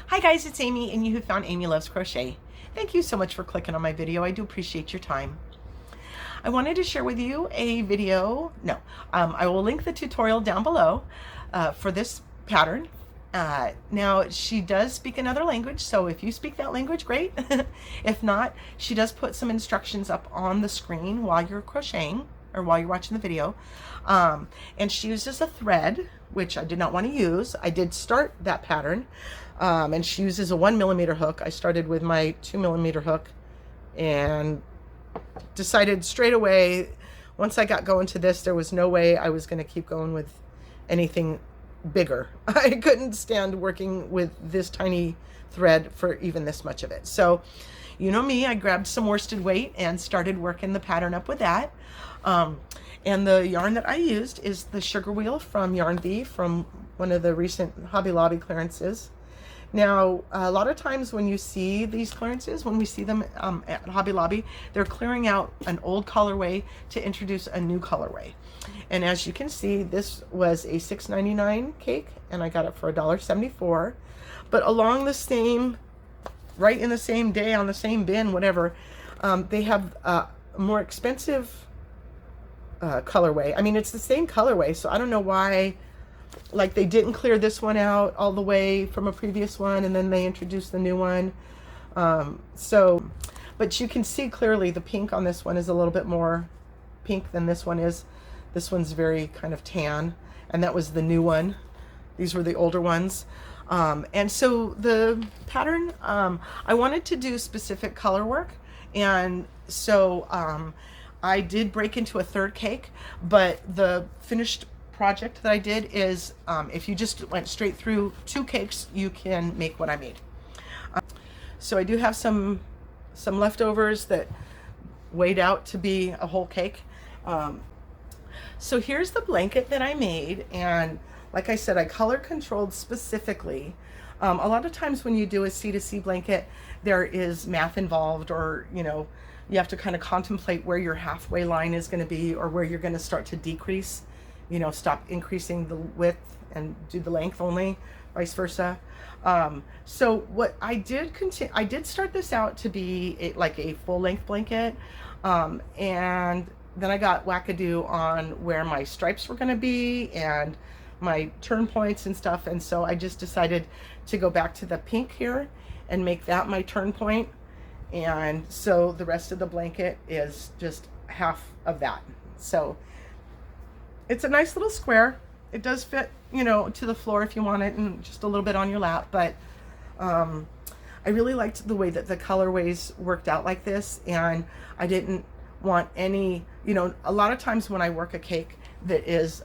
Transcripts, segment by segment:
Hi guys, it's Amy, and you have found Amy Loves Crochet. Thank you so much for clicking on my video. I do appreciate your time. I wanted to share with you a video. I will link the tutorial down below for this pattern. Now, she does speak another language, so if you speak that language, great. If not, she does put some instructions up on the screen while you're crocheting or while you're watching the video. And she uses a thread, which I did not want to use. I did start that pattern, and she uses a 1mm hook. I started with my 2mm hook and decided straight away, once I got going to this, there was no way I was going to keep going with anything bigger. I couldn't stand working with this tiny thread for even this much of it. So, you know me, I grabbed some worsted weight and started working the pattern up with that. And the yarn that I used is the Sugarwheel from Yarn Bee, from one of the recent Hobby Lobby clearances. Now, a lot of times when you see these clearances, when we see them at Hobby Lobby, they're clearing out an old colorway to introduce a new colorway. And as you can see, this was a $6.99 cake, and I got it for $1.74. But along the same, right in the same day, on the same bin, whatever, they have a more expensive colorway. I mean, it's the same colorway, so I don't know why, like, they didn't clear this one out all the way from a previous one and then they introduced the new one. But you can see clearly the pink on this one is a little bit more pink than this one is. This one's very kind of tan, and that was the new one. These were the older ones. And so the pattern, I wanted to do specific color work, and so I did break into a third cake, but the finished project that I did is, if you just went straight through 2 cakes, you can make what I made. So I do have some leftovers that weighed out to be a whole cake. So here's the blanket that I made, and like I said, I color controlled specifically. A lot of times when you do a C2C blanket, there is math involved, or you have to kind of contemplate where your halfway line is going to be, or where you're going to start to decrease, stop increasing the width and do the length only, vice versa. So what I did I did start this out to be like a full length blanket, and then I got wackadoo on where my stripes were going to be and my turn points and stuff, and so I just decided to go back to the pink here and make that my turn point. And so the rest of the blanket is just half of that. So it's a nice little square. It does fit, to the floor if you want it, and just a little bit on your lap. But I really liked the way that the colorways worked out like this, and I didn't want any, a lot of times when I work a cake that is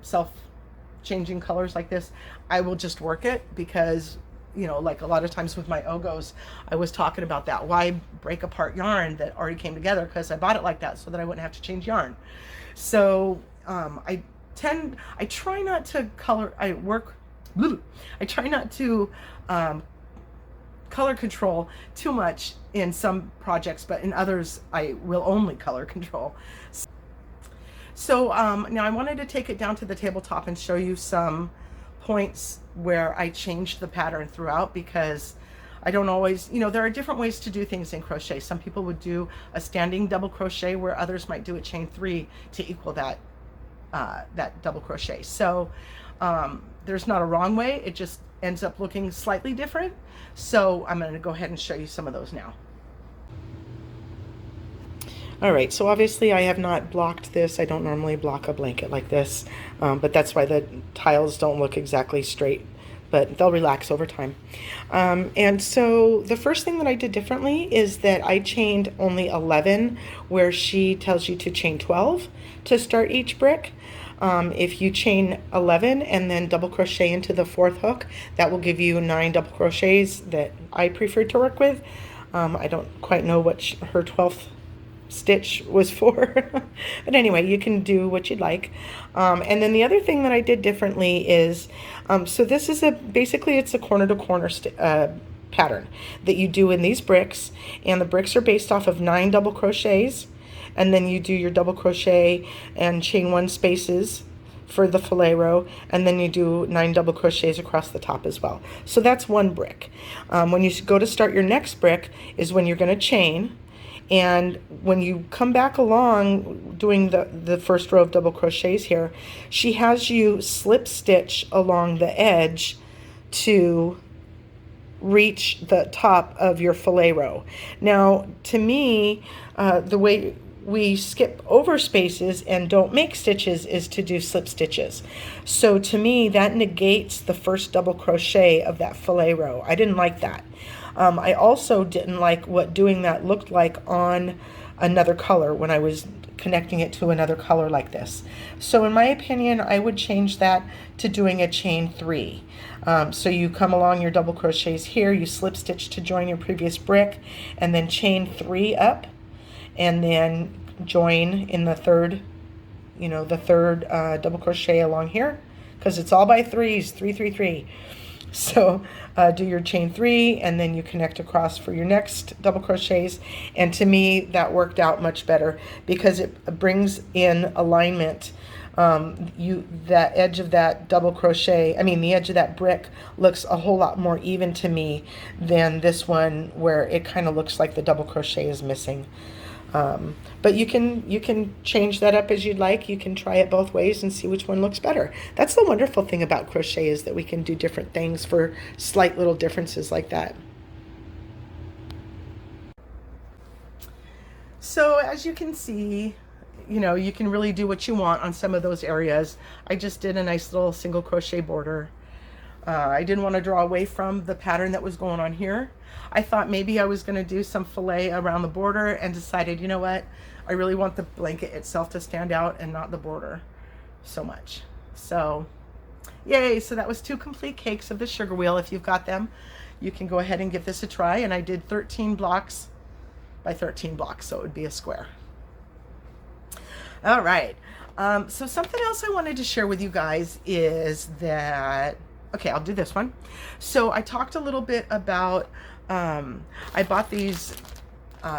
self-changing colors like this, I will just work it because, like a lot of times with my Ogos, I was talking about that. Why break apart yarn that already came together? Because I bought it like that so that I wouldn't have to change yarn. So I try not to color control too much in some projects, but in others I will only color control. So now I wanted to take it down to the tabletop and show you some points where I changed the pattern throughout, because I don't always, there are different ways to do things in crochet. Some people would do a standing double crochet, where others might do a chain 3 to equal that double crochet. So there's not a wrong way, it just ends up looking slightly different. So I'm going to go ahead and show you some of those now. All right, so obviously I have not blocked this. I don't normally block a blanket like this, but that's why the tiles don't look exactly straight, but they'll relax over time. And so the first thing that I did differently is that I chained only 11, where she tells you to chain 12 to start each brick. If you chain 11 and then double crochet into the 4th hook, that will give you 9 double crochets that I prefer to work with. I don't quite know what her 12th stitch was for, but anyway, you can do what you'd like. And then the other thing that I did differently is, so this is basically it's a corner to corner pattern that you do in these bricks, and the bricks are based off of 9 double crochets, and then you do your double crochet and chain 1 spaces for the filet row, and then you do 9 double crochets across the top as well. So that's one brick. When you go to start your next brick is when you're going to chain, and when you come back along doing the first row of double crochets here, she has you slip stitch along the edge to reach the top of your filet row. Now, to me, the way we skip over spaces and don't make stitches is to do slip stitches. So to me, that negates the first double crochet of that filet row. I didn't like that. I also didn't like what doing that looked like on another color when I was connecting it to another color like this. So in my opinion, I would change that to doing a chain 3. So you come along your double crochets here, you slip stitch to join your previous brick, and then chain 3 up, and then join in the third, double crochet along here, because it's all by threes, 3, 3, 3. So do your chain 3, and then you connect across for your next double crochets. And to me, that worked out much better because it brings in alignment. That edge of that double crochet, the edge of that brick looks a whole lot more even to me than this one where it kind of looks like the double crochet is missing. But you can change that up as you'd like. You can try it both ways and see which one looks better. That's the wonderful thing about crochet, is that we can do different things for slight little differences like that. So as you can see, you can really do what you want on some of those areas. I just did a nice little single crochet border. I didn't want to draw away from the pattern that was going on here. I thought maybe I was going to do some filet around the border, and decided, you know what, I really want the blanket itself to stand out and not the border so much. So yay. So that was 2 complete cakes of the sugar wheel. If you've got them, you can go ahead and give this a try. And I did 13 blocks by 13 blocks, so it would be a square. All right. So something else I wanted to share with you guys is that, okay, I'll do this one. So I talked a little bit about, I bought these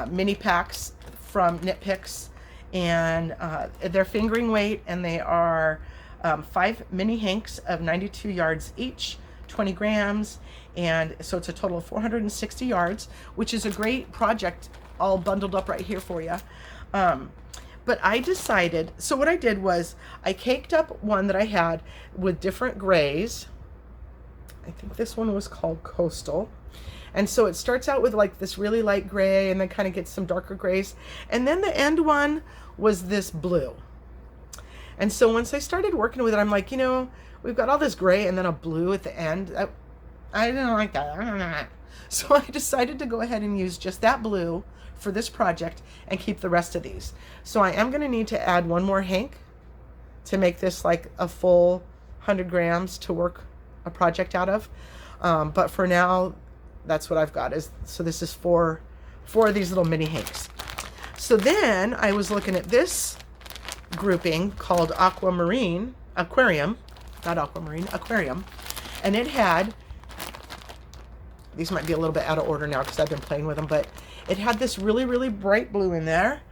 mini packs from Knit Picks, and they're fingering weight, and they are 5 mini hanks of 92 yards each, 20 grams, and so it's a total of 460 yards, which is a great project all bundled up right here for you. But I decided, so what I did was I caked up one that I had with different grays. I think this one was called Coastal. And so it starts out with like this really light gray, and then kind of gets some darker grays. And then the end one was this blue. And so once I started working with it, I'm like, we've got all this gray and then a blue at the end. I didn't like that. So I decided to go ahead and use just that blue for this project and keep the rest of these. So I am going to need to add one more hank to make this like a full 100 grams to work a project out of. But for now, that's what I've got. So this is four of these little mini hanks. So then I was looking at this grouping called Aquarium, not Aquamarine, Aquarium. And it had, these might be a little bit out of order now because I've been playing with them, but it had this really, really bright blue in there,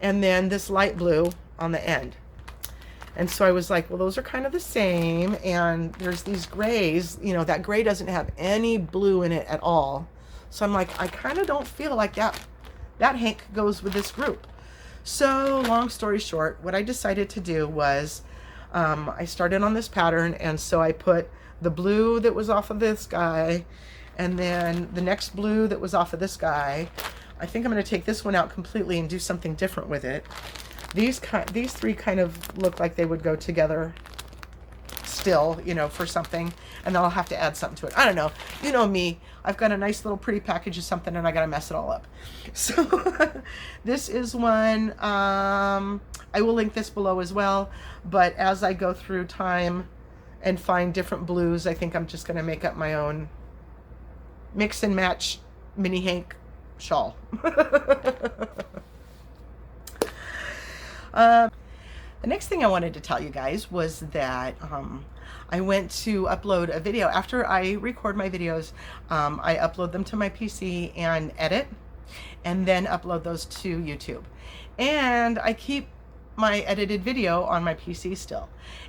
and then this light blue on the end. And so I was like, well, those are kind of the same, and there's these grays, that gray doesn't have any blue in it at all. So I'm like, I kind of don't feel like that hank goes with this group. So long story short, what I decided to do was, I started on this pattern, and so I put the blue that was off of this guy, and then the next blue that was off of this guy. I think I'm going to take this one out completely and do something different with it. These 3 kind of look like they would go together still, for something, and then I'll have to add something to it. I don't know. You know me. I've got a nice little pretty package of something, and I got to mess it all up. So this is one. I will link this below as well, but as I go through time and find different blues, I think I'm just going to make up my own mix and match mini hank shawl. The next thing I wanted to tell you guys was that I went to upload a video. After I record my videos, I upload them to my PC and edit, and then upload those to YouTube. And I keep my edited video on my PC still,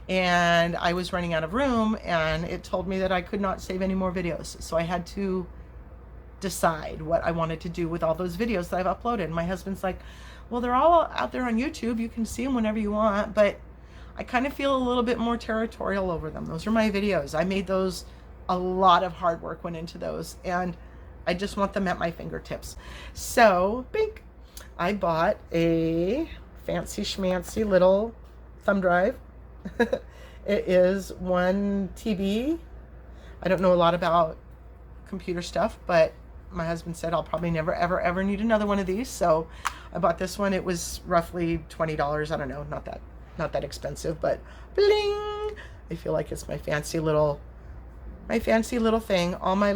and I was running out of room, and it told me that I could not save any more videos. So I had to decide what I wanted to do with all those videos that I've uploaded. My husband's like, well, they're all out there on YouTube. You can see them whenever you want, but I kind of feel a little bit more territorial over them. Those are my videos. I made those. A lot of hard work went into those, and I just want them at my fingertips. So, bink, I bought a fancy schmancy little thumb drive. It is 1 TB. I don't know a lot about computer stuff, but my husband said I'll probably never, ever, ever need another one of these. So I bought this one. It was roughly $20. I don't know, not that expensive, but bling! I feel like it's my fancy little thing. All my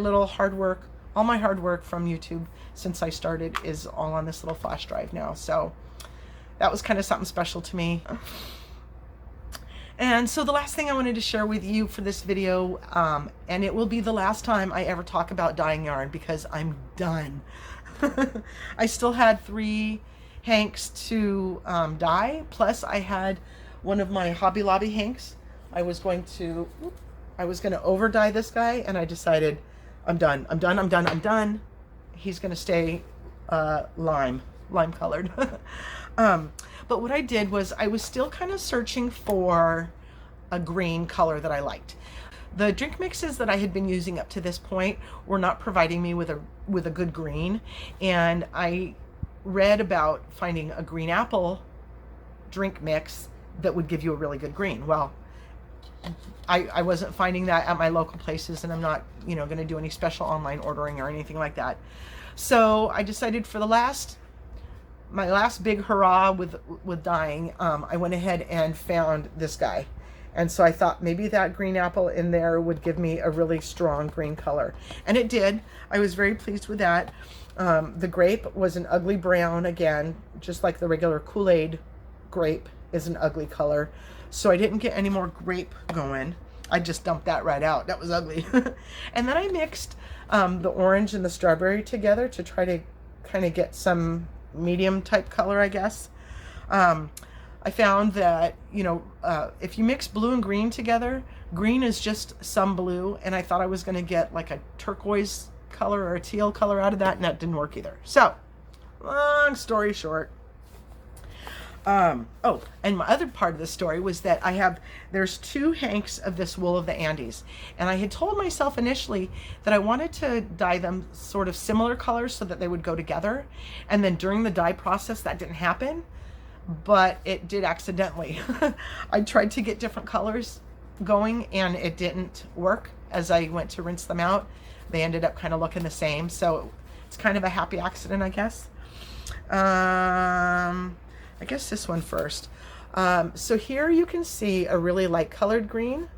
hard work from YouTube since I started is all on this little flash drive now. So that was kind of something special to me. And so the last thing I wanted to share with you for this video, and it will be the last time I ever talk about dyeing yarn because I'm done. I still had 3 hanks to dye, plus I had one of my Hobby Lobby hanks. I was going to over dye this guy, and I decided I'm done. He's going to stay lime colored. But what I did was I was still kind of searching for a green color that I liked. The drink mixes that I had been using up to this point were not providing me with a good green, and I read about finding a green apple drink mix that would give you a really good green. Well, I wasn't finding that at my local places, and I'm not, going to do any special online ordering or anything like that. So I decided for my last big hurrah with dyeing, I went ahead and found this guy. And so I thought maybe that green apple in there would give me a really strong green color. And it did. I was very pleased with that. The grape was an ugly brown, again, just like the regular Kool-Aid grape is an ugly color. So I didn't get any more grape going. I just dumped that right out. That was ugly. And then I mixed the orange and the strawberry together to try to kind of get some medium type color, I guess. I found that, if you mix blue and green together, green is just some blue, and I thought I was going to get like a turquoise color or a teal color out of that, and that didn't work either. So, long story short. Oh, and my other part of the story was that there's 2 hanks of this wool of the Andes, and I had told myself initially that I wanted to dye them sort of similar colors so that they would go together, and then during the dye process that didn't happen, but it did accidentally. I tried to get different colors going, and it didn't work. As I went to rinse them out, they ended up kind of looking the same, so it's kind of a happy accident, I guess. I guess this one first. So here you can see a really light colored green,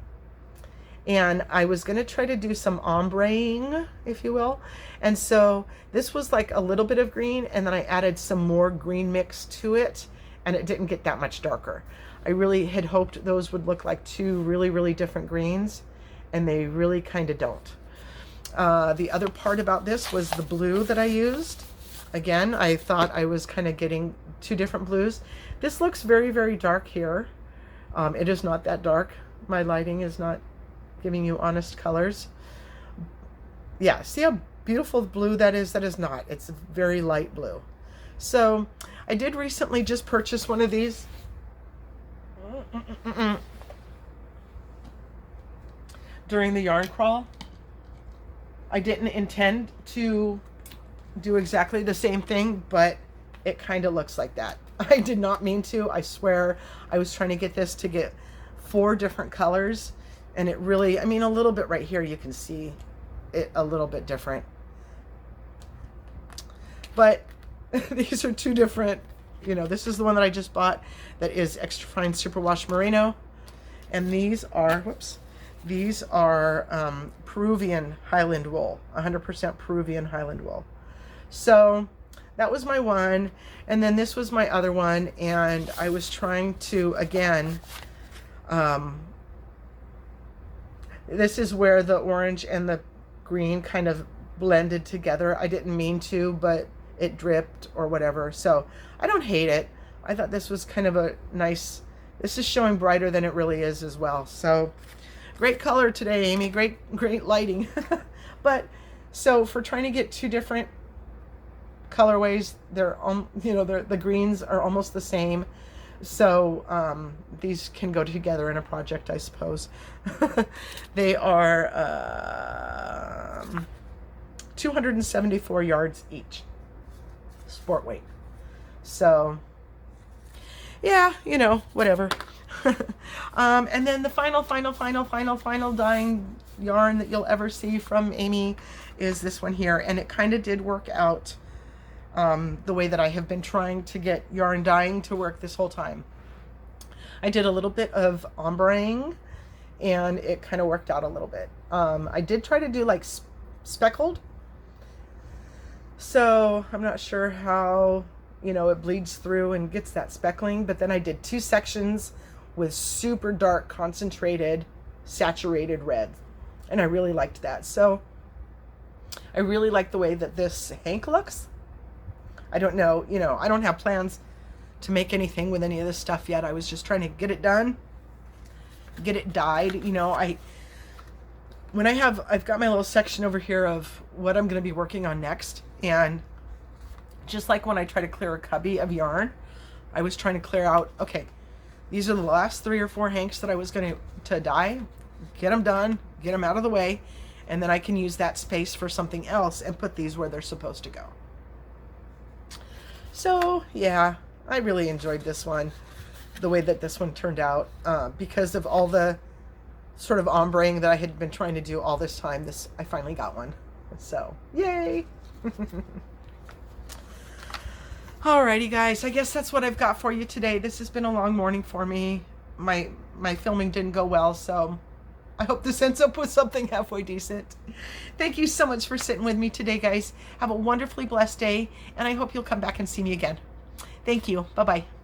and I was going to try to do some ombreing, if you will. And so this was like a little bit of green, and then I added some more green mix to it, and it didn't get that much darker. I really had hoped those would look like 2 really, really different greens, and they really kind of don't. The other part about this was the blue that I used. Again, I thought I was kind of getting 2 different blues. This looks very, very dark here. It is not that dark. My lighting is not giving you honest colors. Yeah, see how beautiful blue that is? That is not. It's a very light blue. So I did recently just purchase one of these. During the yarn crawl. I didn't intend to do exactly the same thing, but it kind of looks like that. I did not mean to. I swear I was trying to get this to get 4 different colors, and it really, a little bit right here you can see it a little bit different, but these are 2 different. This is the one that I just bought that is extra fine superwash merino, and these are Peruvian Highland wool, 100% Peruvian Highland wool. So that was my one, and then this was my other one, and I was trying to, again, this is where the orange and the green kind of blended together. I didn't mean to, but it dripped or whatever, so I don't hate it. I thought this was kind of a nice, this is showing brighter than it really is as well. So great color today, Amy. Great lighting. But so for trying to get two different colorways, they're the greens are almost the same. So these can go together in a project, I suppose. They are 274 yards each, sport weight. So yeah, whatever. And then the final dyeing yarn that you'll ever see from Amy is this one here. And it kind of did work out the way that I have been trying to get yarn dyeing to work this whole time. I did a little bit of ombreing and it kind of worked out a little bit. I did try to do like speckled. So I'm not sure how, it bleeds through and gets that speckling, but then I did 2 sections with super dark, concentrated, saturated red. And I really liked that. So I really like the way that this hank looks. I don't know, I don't have plans to make anything with any of this stuff yet. I was just trying to get it done, get it dyed. I've got my little section over here of what I'm going to be working on next. And just like when I try to clear a cubby of yarn, I was trying to clear out, okay, these are the last 3 or 4 hanks that I was going to dye, get them done, get them out of the way, and then I can use that space for something else and put these where they're supposed to go. So yeah, I really enjoyed this one, the way that this one turned out, because of all the sort of ombreing that I had been trying to do all this time. I finally got one. So yay. Alrighty guys, I guess that's what I've got for you today. This has been a long morning for me. My filming didn't go well, so I hope this ends up with something halfway decent. Thank you so much for sitting with me today, guys. Have a wonderfully blessed day, and I hope you'll come back and see me again. Thank you. Bye-bye.